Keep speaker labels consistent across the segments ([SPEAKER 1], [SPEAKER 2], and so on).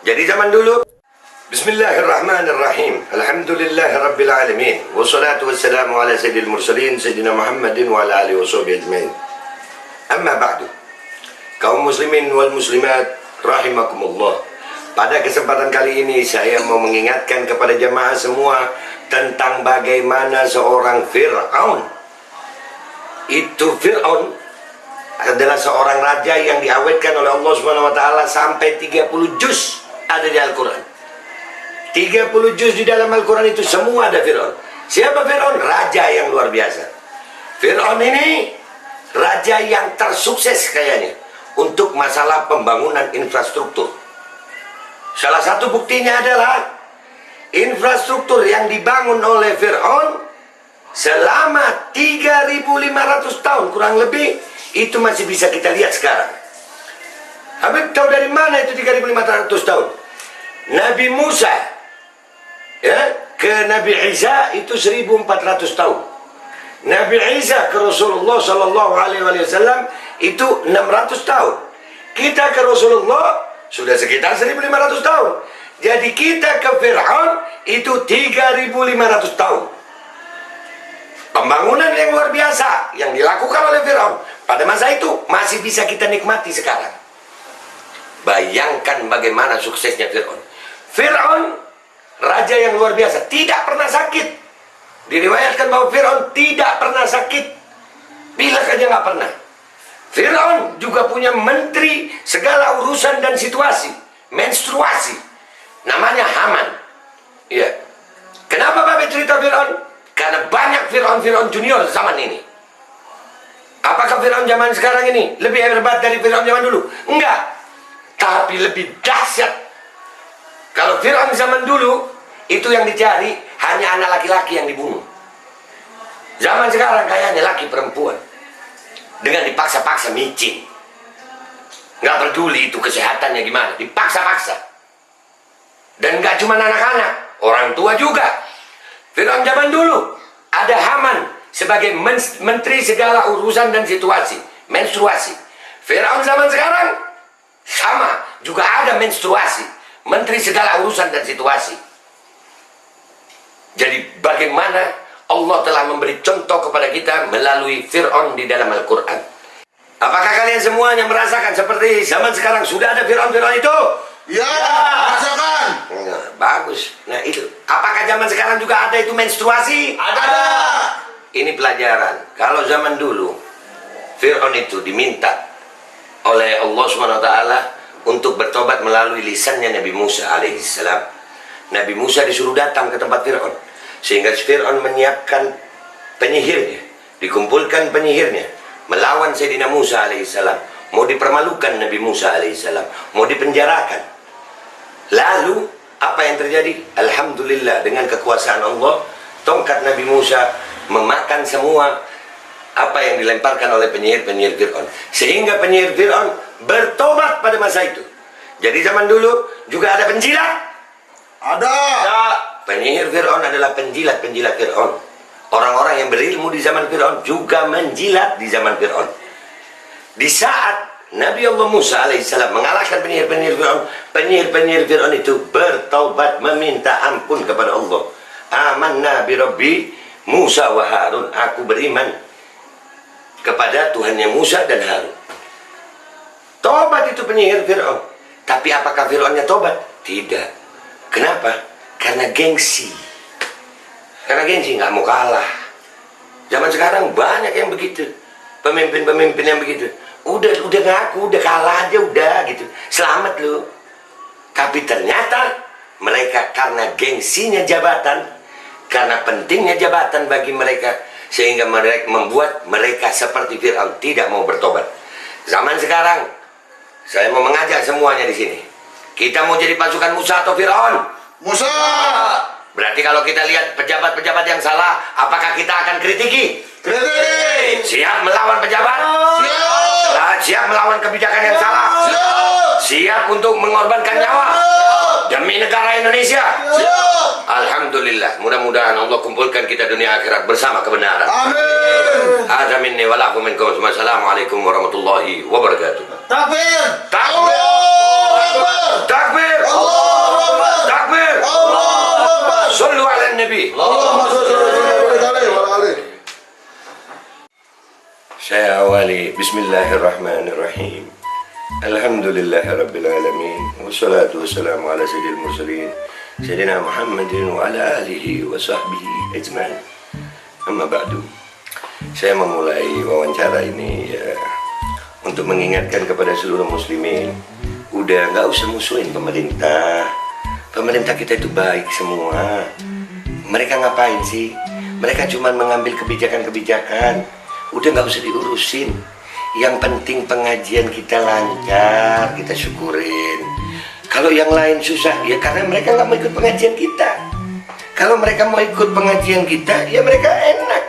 [SPEAKER 1] Jadi zaman dulu, Bismillahirrahmanirrahim. Alhamdulillahirabbil alamin. Wassalatu wassalamu ala sayyidil mursalin sayyidina Muhammadin wa ala alihi washabihi ajmain. Amma ba'du. Kaum muslimin wal muslimat rahimakumullah. Pada kesempatan kali ini saya mau mengingatkan kepada jamaah semua tentang bagaimana seorang Fir'aun. Itu Fir'aun adalah seorang raja yang diawetkan oleh Allah Subhanahu wa taala sampai 30 juz ada di Al-Quran. 30 juz di dalam Al-Quran itu semua ada Fir'aun. Siapa Fir'aun? Raja yang luar biasa. Fir'aun ini raja yang tersukses kayaknya untuk masalah pembangunan infrastruktur. Salah satu buktinya adalah infrastruktur yang dibangun oleh Fir'aun selama 3.500 tahun kurang lebih, itu masih bisa kita lihat sekarang. Habib tahu dari mana itu 3.500 tahun? Nabi Musa ke Nabi Isa itu 1.400 tahun. Nabi Isa ke Rasulullah Sallallahu Alaihi Wasallam itu 600 tahun. Kita ke Rasulullah sudah sekitar 1.500 tahun. Jadi kita ke Fir'aun itu 3.500 tahun. Pembangunan yang luar biasa yang dilakukan oleh Fir'aun pada masa itu masih bisa kita nikmati sekarang. Bayangkan bagaimana suksesnya Fir'aun. Fir'aun raja yang luar biasa, tidak pernah sakit. Diriwayatkan bahwa Fir'aun tidak pernah sakit. Bilang aja nggak pernah. Fir'aun juga punya menteri segala urusan dan situasi, menstruasi. Namanya Haman. Iya. Kenapa Bapak cerita Fir'aun? Karena banyak Fir'aun junior zaman ini. Apakah Fir'aun zaman sekarang ini lebih hebat dari Fir'aun zaman dulu? Enggak. Tapi lebih dahsyat. Kalau Fir'aun zaman dulu, itu yang dicari hanya anak laki-laki yang dibunuh. Zaman sekarang kayaknya laki perempuan. Dengan dipaksa-paksa micin. Nggak peduli itu kesehatannya gimana. Dipaksa-paksa. Dan nggak cuma anak-anak, orang tua juga. Fir'aun zaman dulu ada Haman sebagai menteri segala urusan dan situasi, menstruasi. Fir'aun zaman sekarang sama, juga ada menstruasi, menteri segala urusan dan situasi. Jadi bagaimana Allah telah memberi contoh kepada kita melalui Fir'aun di dalam Al-Quran. Apakah kalian semuanya merasakan seperti zaman sekarang sudah ada Fir'aun itu?
[SPEAKER 2] Ya, rasakan.
[SPEAKER 1] Nah, bagus. Nah itu, apakah zaman sekarang juga ada itu menstruasi?
[SPEAKER 2] Ada.
[SPEAKER 1] Ini pelajaran. Kalau zaman dulu Fir'aun itu diminta oleh Allah SWT untuk bertobat melalui lisannya Nabi Musa alaihissalam. Nabi Musa disuruh datang ke tempat Fir'aun, sehingga Fir'aun menyiapkan penyihirnya, dikumpulkan penyihirnya melawan Sayyidina Musa alaihissalam. Mau dipermalukan Nabi Musa alaihissalam, mau dipenjarakan. Lalu apa yang terjadi? Alhamdulillah, dengan kekuasaan Allah, tongkat Nabi Musa memakan semua apa yang dilemparkan oleh penyihir-penyihir Fir'aun, sehingga penyihir Fir'aun bertobat pada masa itu. Jadi zaman dulu juga ada penjilat.
[SPEAKER 2] Ada.
[SPEAKER 1] Penyihir Fir'aun adalah penjilat-penjilat Fir'aun. Orang-orang yang berilmu di zaman Fir'aun juga menjilat di zaman Fir'aun. Di saat Nabi Allah Musa alaihissalam mengalahkan penyihir-penyihir Fir'aun, penyihir-penyihir Fir'aun itu bertaubat meminta ampun kepada Allah. Amanna bi Rabbi Musa wa Harun. Aku beriman kepada Tuhannya Musa dan Harun. Tobat itu penyihir Fir'aun. Tapi apakah Fir'aunnya tobat? Tidak. Kenapa? Karena gengsi. Karena gengsi, nggak mau kalah. Zaman sekarang banyak yang begitu. Pemimpin-pemimpin yang begitu. Udah ngaku, udah kalah aja, udah gitu. Selamat lu. Tapi ternyata mereka karena gengsinya jabatan, karena pentingnya jabatan bagi mereka, sehingga mereka membuat mereka seperti Fir'aun, tidak mau bertobat. Zaman sekarang, saya mau mengajak semuanya di sini. Kita mau jadi pasukan Musa atau Fir'aun?
[SPEAKER 2] Musa.
[SPEAKER 1] Berarti kalau kita lihat pejabat-pejabat yang salah, apakah kita akan kritiki?
[SPEAKER 2] Kritik.
[SPEAKER 1] Siap melawan pejabat?
[SPEAKER 2] Siap.
[SPEAKER 1] Siap melawan kebijakan yang salah?
[SPEAKER 2] Siap.
[SPEAKER 1] Siap untuk mengorbankan nyawa demi negara Indonesia?
[SPEAKER 2] Siap.
[SPEAKER 1] Alhamdulillah, mudah-mudahan Allah kumpulkan kita dunia akhirat bersama kebenaran.
[SPEAKER 2] Amin.
[SPEAKER 1] Hadza minni wa lakum minkum. Wassalamualaikum warahmatullahi wabarakatuh.
[SPEAKER 2] Takbir.
[SPEAKER 1] Takbir.
[SPEAKER 2] Allahu Akbar.
[SPEAKER 1] Takbir.
[SPEAKER 2] Allah.
[SPEAKER 1] kembali. Bismillahirrahmanirrahim. Alhamdulillahirrabbilalamin. Wassalatu wassalamu ala sayyidil mursalin Sayyidina Muhammadin wa ala alihi wa sahbihi ajma'in. Amma ba'du. Saya memulai wawancara ini untuk mengingatkan kepada seluruh muslimin, udah nggak usah musuhin pemerintah. Pemerintah kita itu baik semua. Mereka ngapain sih? Mereka cuma mengambil kebijakan-kebijakan. Udah nggak usah diurusin. Yang penting pengajian kita lancar, kita syukurin. Kalau yang lain susah, ya karena mereka nggak mau ikut pengajian kita. Kalau mereka mau ikut pengajian kita, ya mereka enak.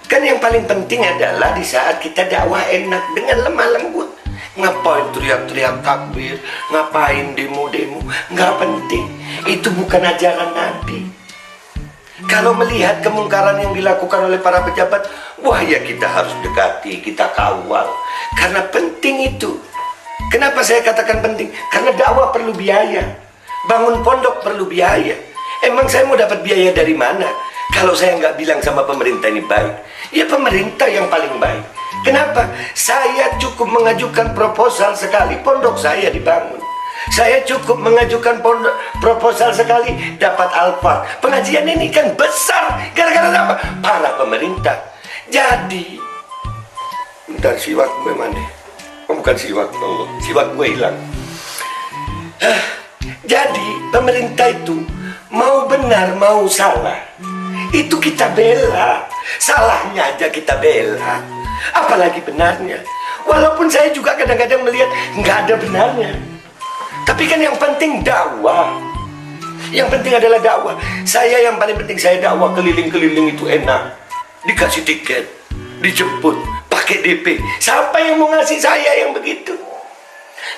[SPEAKER 1] Kan yang paling penting adalah di saat kita dakwah enak dengan lemah lembut. Ngapain teriak-teriak takbir, ngapain demo-demo, nggak penting. Itu bukan ajaran Nabi. Kalau melihat kemungkaran yang dilakukan oleh para pejabat, wah ya kita harus dekati, kita kawal. Karena penting itu. Kenapa saya katakan penting? Karena dakwah perlu biaya. Bangun pondok perlu biaya. Emang saya mau dapat biaya dari mana? Kalau saya nggak bilang sama pemerintah ini baik, ya pemerintah yang paling baik. Kenapa? Saya cukup mengajukan proposal sekali, pondok saya dibangun. Saya cukup mengajukan proposal sekali, dapat alfa. Pengajian ini kan besar. Gara-gara apa? Para pemerintah. Jadi, bentar, siwak gue mana? Oh, bukan siwak, Allah. Siwak gue hilang. Jadi, pemerintah itu mau benar, mau salah, itu kita bela. Salahnya aja kita bela, apalagi benarnya. Walaupun saya juga kadang-kadang melihat nggak ada benarnya. Tapi kan yang penting dakwah. Yang penting adalah dakwah. Saya yang paling penting, saya dakwah keliling-keliling itu enak. Dikasih tiket, dijemput, pakai DP. Siapa yang mau ngasih saya yang begitu?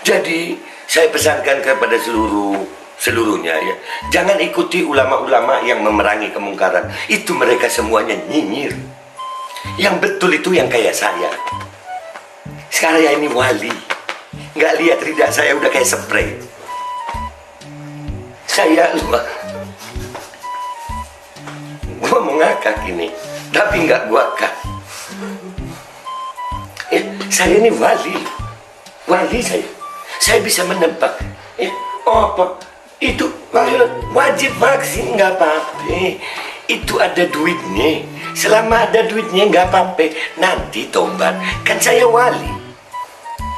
[SPEAKER 1] Jadi saya pesankan kepada seluruhnya ya, jangan ikuti ulama-ulama yang memerangi kemungkaran. Itu mereka semuanya nyinyir. Yang betul itu yang kayak saya. Sekarang ya ini wali. Nggak lihat lidah saya udah kayak spray. Saya gua mau ngakak ini, tapi nggak gua akak. Ya, saya ini wali saya. Saya bisa menebak. Ya, oh apa? Itu wajib vaksin nggak apa-apa. Itu ada duitnya. Selama ada duitnya nggak apa-apa. Nanti tobat. Kan saya wali.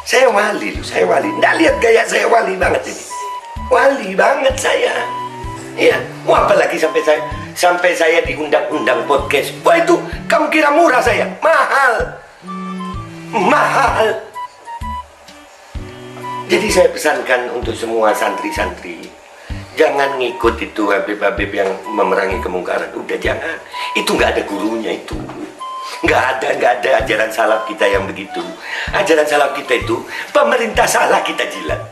[SPEAKER 1] Saya wali. Nggak lihat gaya saya wali banget ini. Wali banget saya. Iya. Wah, apalagi sampai saya diundang-undang podcast. Wah, itu kamu kira murah saya? Mahal. Jadi saya pesankan untuk semua santri-santri, jangan ngikut itu habib-habib yang memerangi kemungkaran. Udah jangan. Itu nggak ada gurunya itu. Nggak ada ajaran salaf kita yang begitu. Ajaran salaf kita itu, pemerintah salah kita jilat.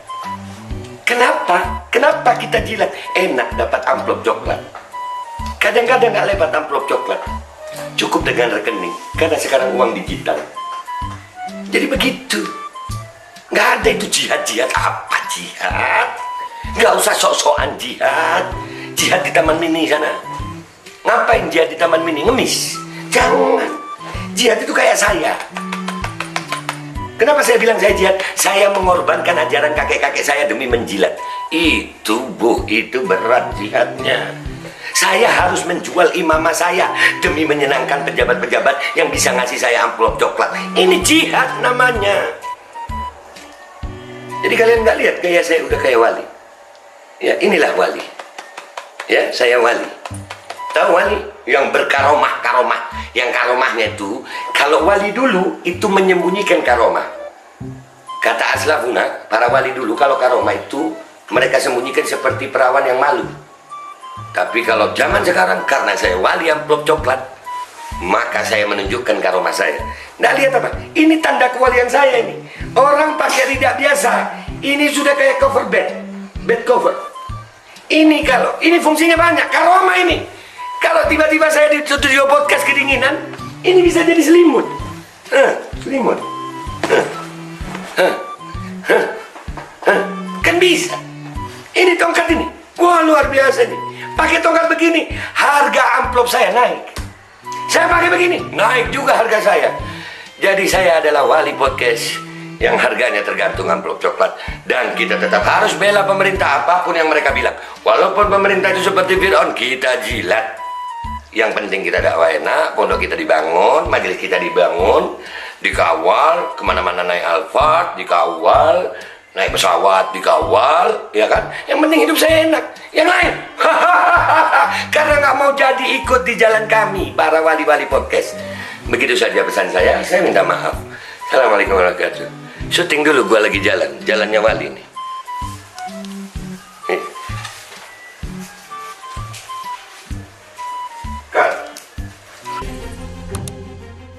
[SPEAKER 1] Kenapa kita jilat? Enak dapat amplop coklat. Kadang-kadang nggak lewat amplop coklat, cukup dengan rekening. Karena sekarang uang digital. Jadi begitu. Nggak ada itu jihad apa jihad? Nggak usah sok-sokan jihad. Jihad di Taman Mini sana. Ngapain jihad di Taman Mini? Ngemis? Jangan. Jihad itu kayak saya. Kenapa saya bilang saya jihad? Saya mengorbankan ajaran kakek-kakek saya demi menjilat. Itu berat jihadnya. Saya harus menjual imamah saya demi menyenangkan pejabat-pejabat yang bisa ngasih saya amplop coklat. Ini jihad namanya. Jadi kalian nggak lihat gaya saya udah kayak wali? Ya, inilah wali. Ya, saya wali. Tahu wali? Yang berkaromah. Yang karomahnya itu, kalau wali dulu itu menyembunyikan karomah. Kata aslafuna, para wali dulu kalau karomah itu mereka sembunyikan seperti perawan yang malu. Tapi kalau zaman sekarang, karena saya wali amplop coklat, maka saya menunjukkan karomah saya. Nah, lihat apa? Ini tanda kewalian saya ini. Orang pakai ridak biasa, ini sudah kayak cover bed cover. Ini fungsinya banyak, karomah ini. Kalau tiba-tiba saya di studio podcast kedinginan, ini bisa jadi selimut. Selimut. Kan bisa. Ini tongkat ini. Wah, luar biasa nih. Pakai tongkat begini, harga amplop saya naik. Saya pakai begini, naik juga harga saya. Jadi saya adalah wali podcast yang harganya tergantung amplop coklat. Dan kita tetap harus bela pemerintah apapun yang mereka bilang. Walaupun pemerintah itu seperti Fir'aun, kita jilat. Yang penting kita dakwah enak, pondok kita dibangun, majelis kita dibangun, dikawal, kemana-mana naik Alphard, dikawal, naik pesawat, dikawal, ya kan? Yang penting hidup saya enak. Yang lain, karena nggak mau jadi ikut di jalan kami, para wali-wali podcast. Begitu saja pesan saya minta maaf. Assalamualaikum warahmatullahi wabarakatuh. Syuting dulu, gua lagi jalannya wali nih.